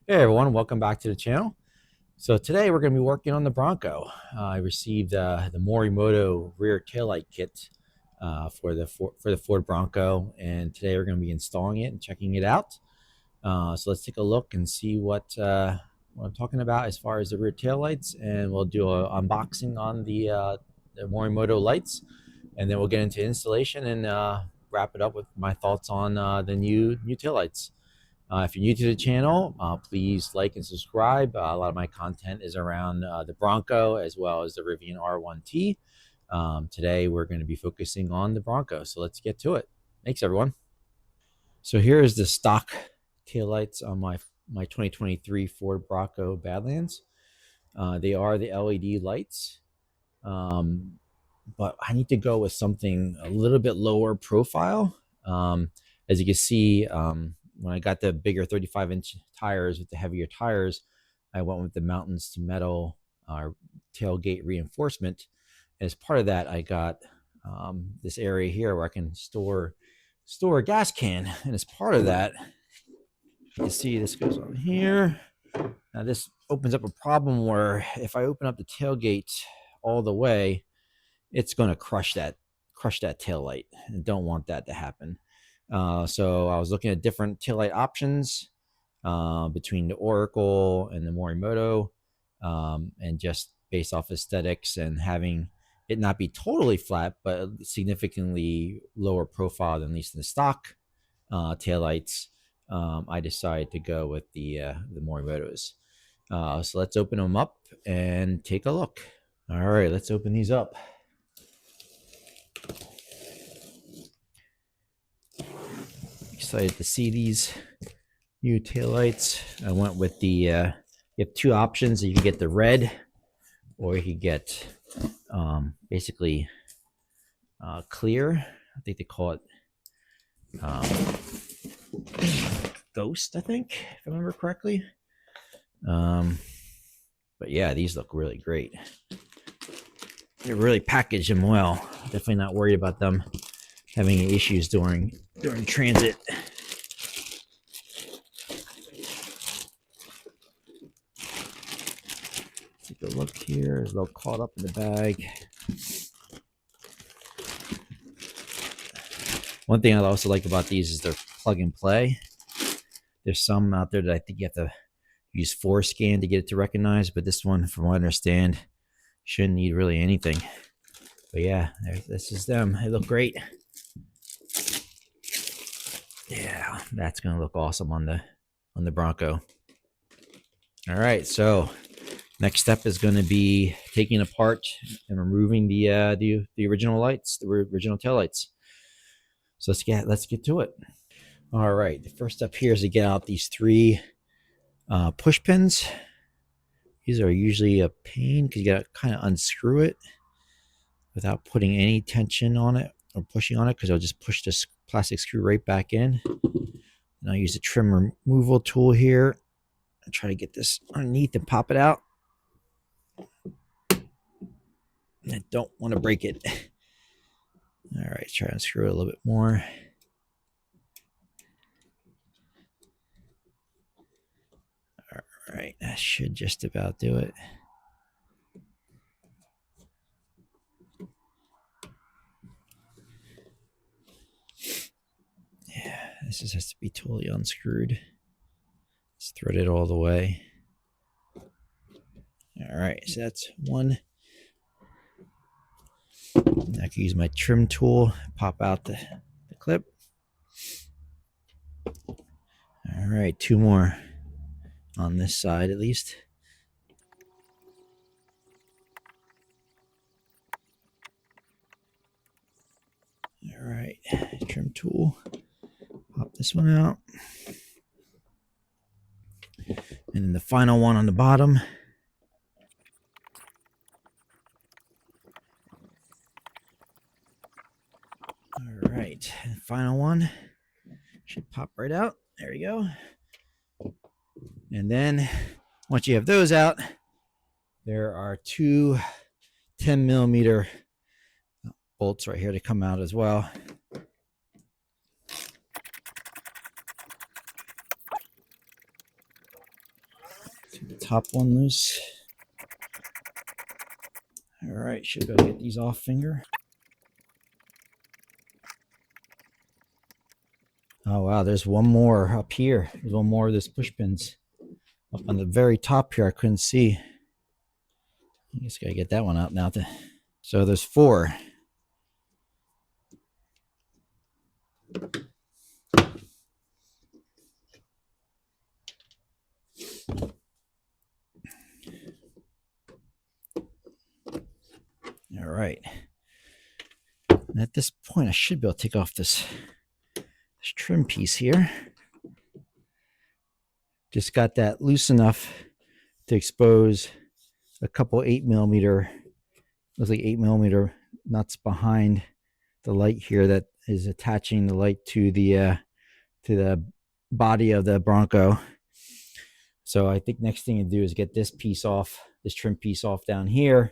Hey everyone, welcome back to the channel. So today we're going to be working on the Bronco. I received the Morimoto rear taillight kit for the Ford Bronco, and today we're going to be installing it and checking it out. So let's take a look and see what I'm talking about as far as the rear taillights, and we'll do an unboxing on the Morimoto lights, and then we'll get into installation and wrap it up with my thoughts on the new taillights. If you're new to the channel, please like and subscribe. A lot of my content is around the Bronco as well as the Rivian R1T. Today, we're going to be focusing on the Bronco. So let's get to it. Thanks, everyone. So here is the stock taillights on my 2023 Ford Bronco Badlands. They are the LED lights, um, but I need to go with something a little bit lower profile. As you can see, when I got the bigger 35-inch tires with the heavier tires, I went with the mountains to metal tailgate reinforcement. And as part of that, I got this area here where I can store a gas can. And as part of that, you can see this goes on here. Now this opens up a problem where if I open up the tailgate all the way, it's going to crush that tail light, and don't want that to happen. So I was looking at different taillight options between the Oracle and the Morimoto, and just based off aesthetics and having it not be totally flat, but significantly lower profile than at least in the stock taillights, I decided to go with the Morimotos. So let's open them up and take a look. All right, let's open these up. Excited to see these new taillights. I went with you have two options. You can get the red, or you could get basically clear. I think they call it um, Ghost, I think, if I remember correctly. But yeah, these look really great. They really packaged them well. Definitely not worried about them having issues during transit. Take a look here. It's a little caught up in the bag. One thing I also like about these is they're plug and play. There's some out there that I think you have to use forescan to get it to recognize, but this one, from what I understand, shouldn't need really anything. But yeah, this is them. They look great. Yeah, that's gonna look awesome on the Bronco. All right, so next step is going to be taking apart and removing the original lights, the original tail lights. So let's get to it. All right, the first step here is to get out these three push pins. These are usually a pain because you got to kind of unscrew it without putting any tension on it or pushing on it, because I'll just push this plastic screw right back in. And I'll use the trim removal tool here and try to get this underneath and pop it out. I don't want to break it. All right, try and screw it a little bit more. All right, that should just about do it. Yeah, this just has to be totally unscrewed. It's threaded all the way. All right, so that's one. I can use my trim tool, pop out the clip. All right, two more on this side at least. All right, trim tool, pop this one out. And then the final one on the bottom. All right, final one should pop right out. There we go. And then once you have those out, there are two 10mm bolts right here to come out as well. Get the top one loose. All right, should be able to get these off finger. Oh wow, there's one more up here. There's one more of this push pins up on the very top here. I couldn't see. I guess I gotta get that one out now. So there's 4. All right. And at this point, I should be able to take off this trim piece here. Just got that loose enough to expose a couple 8mm, looks like 8mm nuts behind the light here that is attaching the light to the body of the Bronco. So I think next thing to do is get this piece off, this trim piece off down here.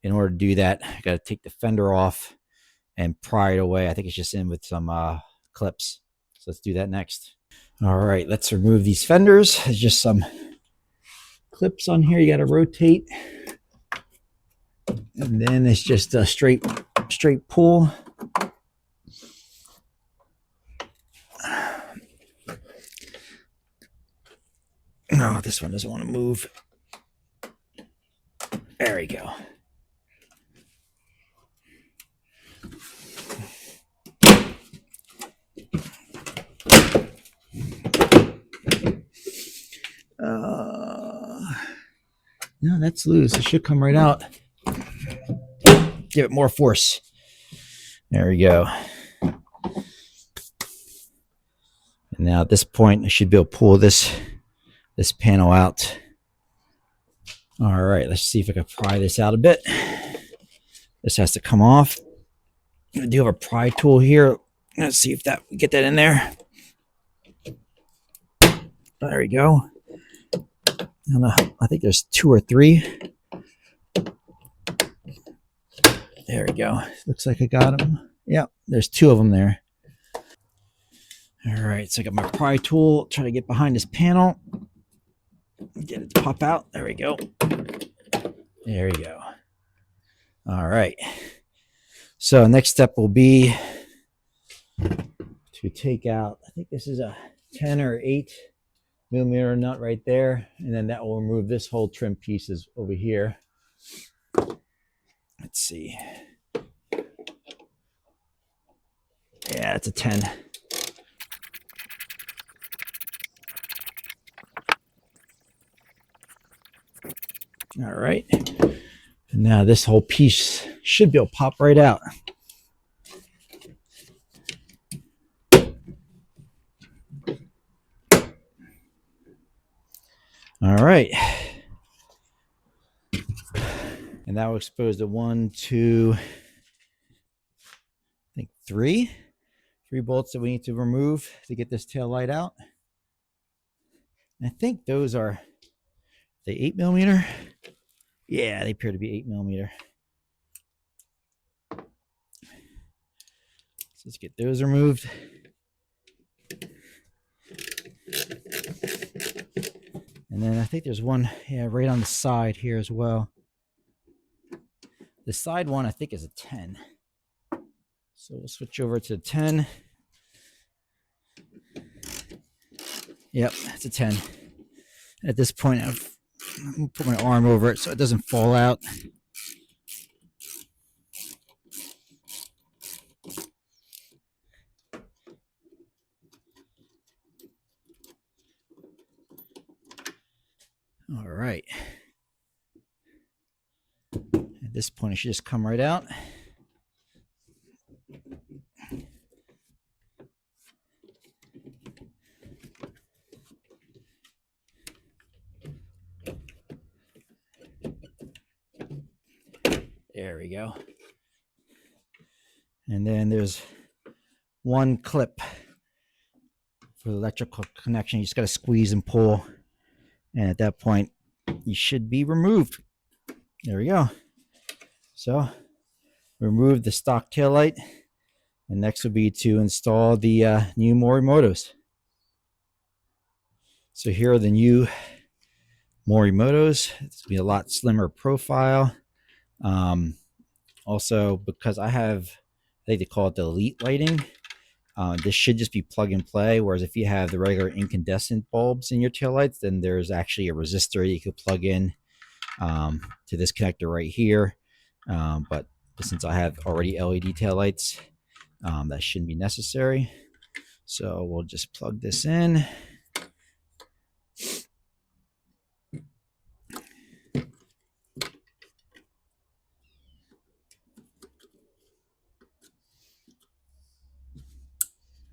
In order to do that, I got to take the fender off and pry it away. I think it's just in with some clips. So let's do that next. All right, let's remove these fenders. There's just some clips on here you got to rotate. And then it's just a straight pull. No, this one doesn't want to move. There we go. No, that's loose. It should come right out. Give it more force. There we go. And now at this point, I should be able to pull this panel out. All right, let's see if I can pry this out a bit. This has to come off. I do have a pry tool here. Let's see if we get that in there. There we go. I think there's 2 or 3. There we go. Looks like I got them. Yeah, there's 2 of them there. All right, so I got my pry tool. Try to get behind this panel. Get it to pop out. There we go. There we go. All right. So next step will be to take out, I think this is a 10 or 8mm nut right there. And then that will remove this whole trim pieces over here. Let's see. Yeah, it's a 10. All right. And now this whole piece should be able to pop right out. All right. And that will expose the 1, 2, I think 3 bolts that we need to remove to get this tail light out. And I think those are the 8mm. Yeah, they appear to be 8mm. So let's get those removed. And then I think there's one, right on the side here as well. The side one, I think, is a 10. So we'll switch over to 10. Yep, it's a 10. At this point, I'm going to put my arm over it so it doesn't fall out. All right. At this point, it should just come right out. There we go. And then there's one clip for the electrical connection. You just got to squeeze and pull. And at that point, you should be removed. There we go. So, remove the stock taillight. And next will be to install the new Morimotos. So here are the new Morimoto's. It's gonna be a lot slimmer profile. Also, because I think they call it the elite lighting. This should just be plug and play. Whereas if you have the regular incandescent bulbs in your taillights, then there's actually a resistor you could plug in to this connector right here. But since I have already LED taillights, that shouldn't be necessary. So we'll just plug this in.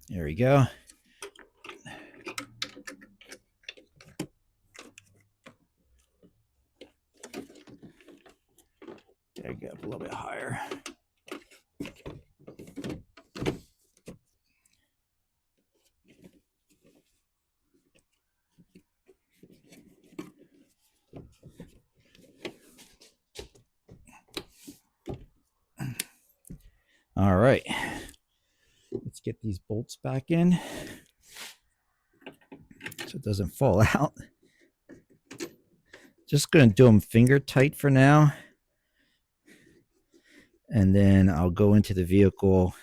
There we go. There you go, a little bit higher. All right, let's get these bolts back in so it doesn't fall out. Just gonna do them finger tight for now, and then I'll go into the vehicle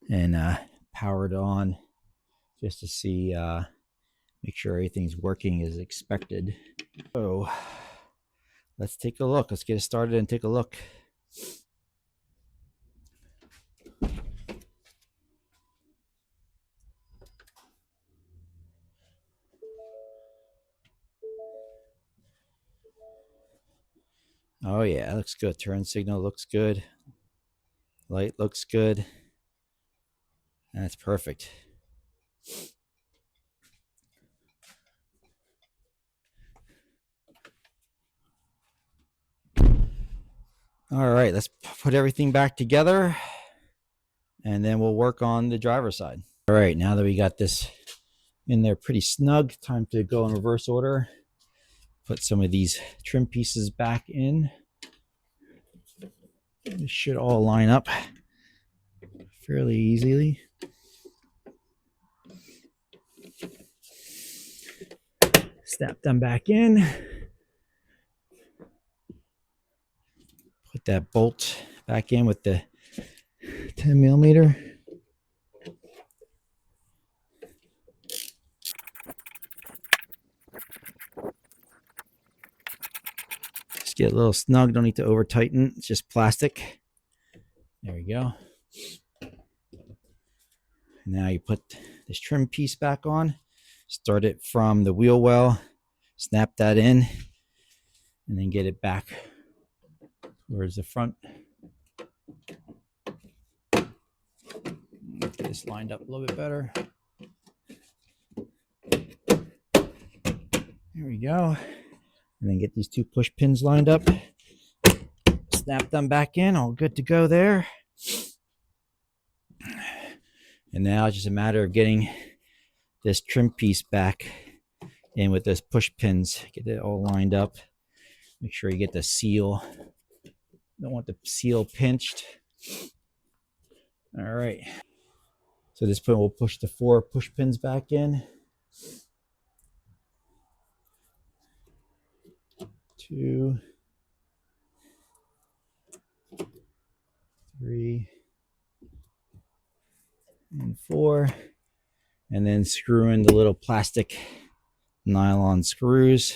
and power it on just to see, make sure everything's working as expected. So let's take a look. Let's get it started and take a look. Oh yeah, it looks good. Turn signal looks good. Light looks good. That's perfect. All right, let's put everything back together and then we'll work on the driver's side. All right, now that we got this in there pretty snug, time to go in reverse order. Put some of these trim pieces back in. This should all line up fairly easily. Snap them back in. Put that bolt back in with the 10 millimeter. Just get a little snug, don't need to over tighten. It's just plastic. There we go. Now you put this trim piece back on. Start it from the wheel well, snap that in, and then get it back towards the front. Get this lined up a little bit better. There we go. And then get these two push pins lined up. Snap them back in, all good to go there. And now it's just a matter of getting this trim piece back in with those push pins. Get it all lined up. Make sure you get the seal. Don't want the seal pinched. All right. So at this point, we'll push the 4 push pins back in. 2, 3, and 4. And then screw in the little plastic nylon screws.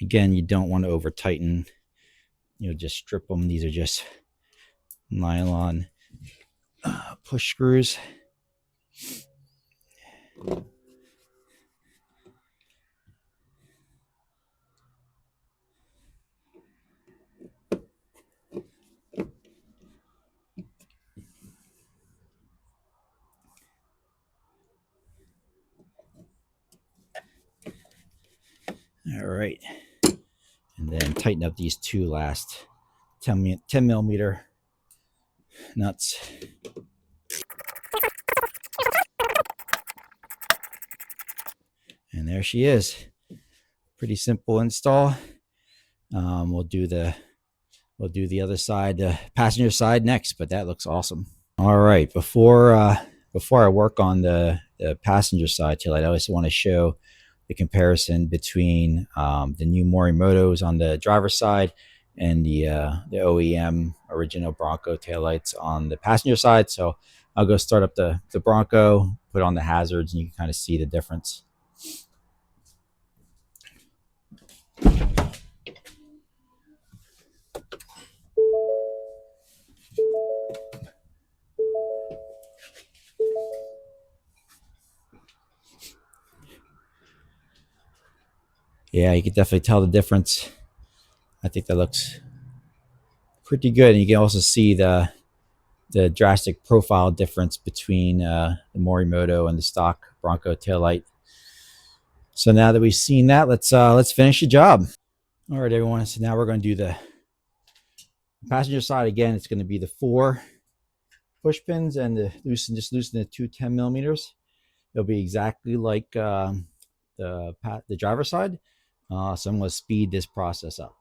Again, you don't want to over tighten. Just strip them. These are just nylon push screws. All right. And then tighten up these 2 last 10 millimeter nuts. And there she is. Pretty simple install. We'll do the other side, the passenger side next, but that looks awesome. All right, before before I work on the passenger side taillight, I always want to show the comparison between the new Morimotos on the driver's side and the OEM original Bronco taillights on the passenger side. So I'll go start up the Bronco, put on the hazards, and you can kind of see the difference. Yeah, you can definitely tell the difference. I think that looks pretty good. And you can also see the drastic profile difference between the Morimoto and the stock Bronco taillight. So now that we've seen that, let's finish the job. All right, everyone. So now we're going to do the passenger side again. It's going to be the 4 push pins and loosen the 2 10 millimeters. It'll be exactly like the driver's side. So I'm going to speed this process up.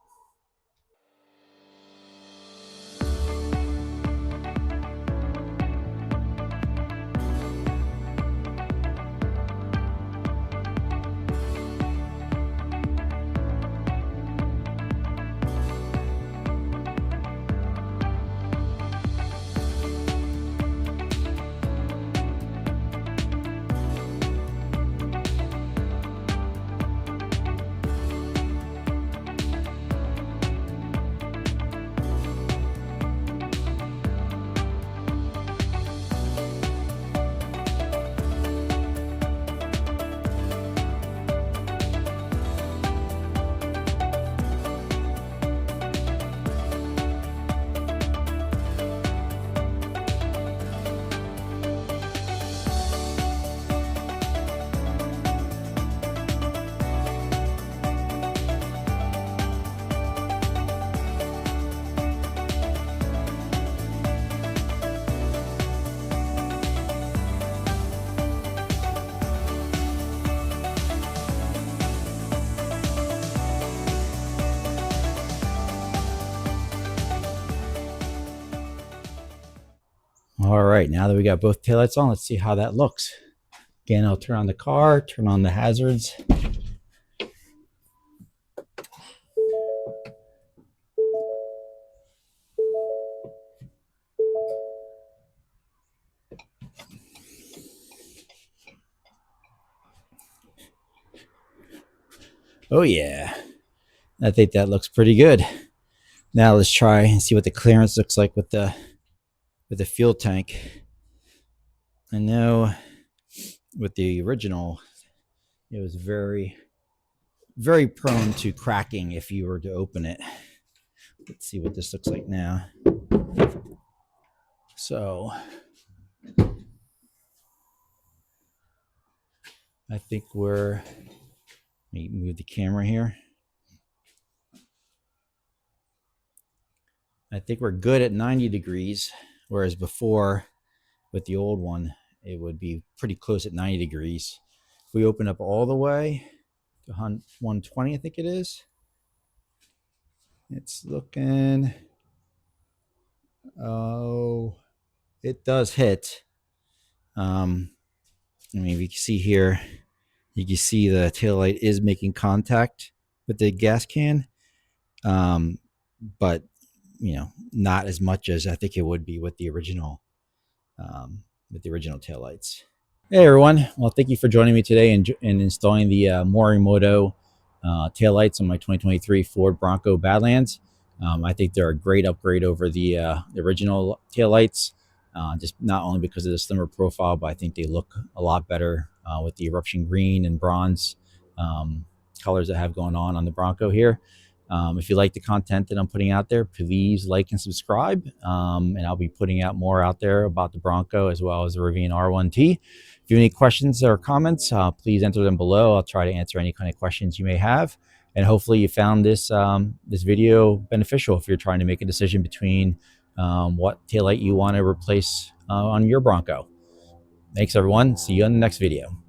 All right, now that we got both taillights on, let's see how that looks. Again, I'll turn on the car, turn on the hazards. Oh yeah, I think that looks pretty good. Now let's try and see what the clearance looks like with the fuel tank. I know with the original, it was very prone to cracking if you were to open it. Let's see what this looks like now. So I think let me move the camera here. I think we're good at 90 degrees, whereas before with the old one, it would be pretty close at 90 degrees. If we open up all the way to 120, I think it is. It's looking, oh, it does hit. I mean, if you can see here, you can see the taillight is making contact with the gas can, but not as much as I think it would be with the original taillights. Hey everyone, well thank you for joining me today and installing the Morimoto taillights on my 2023 Ford Bronco Badlands. I think they're a great upgrade over the original taillights, just not only because of the slimmer profile, but I think they look a lot better with the eruption green and bronze colors that have going on the Bronco here. If you like the content that I'm putting out there, please like and subscribe. And I'll be putting out more out there about the Bronco as well as the Rivian R1T. If you have any questions or comments, please enter them below. I'll try to answer any kind of questions you may have. And hopefully you found this video beneficial if you're trying to make a decision between what taillight you want to replace on your Bronco. Thanks everyone. See you on the next video.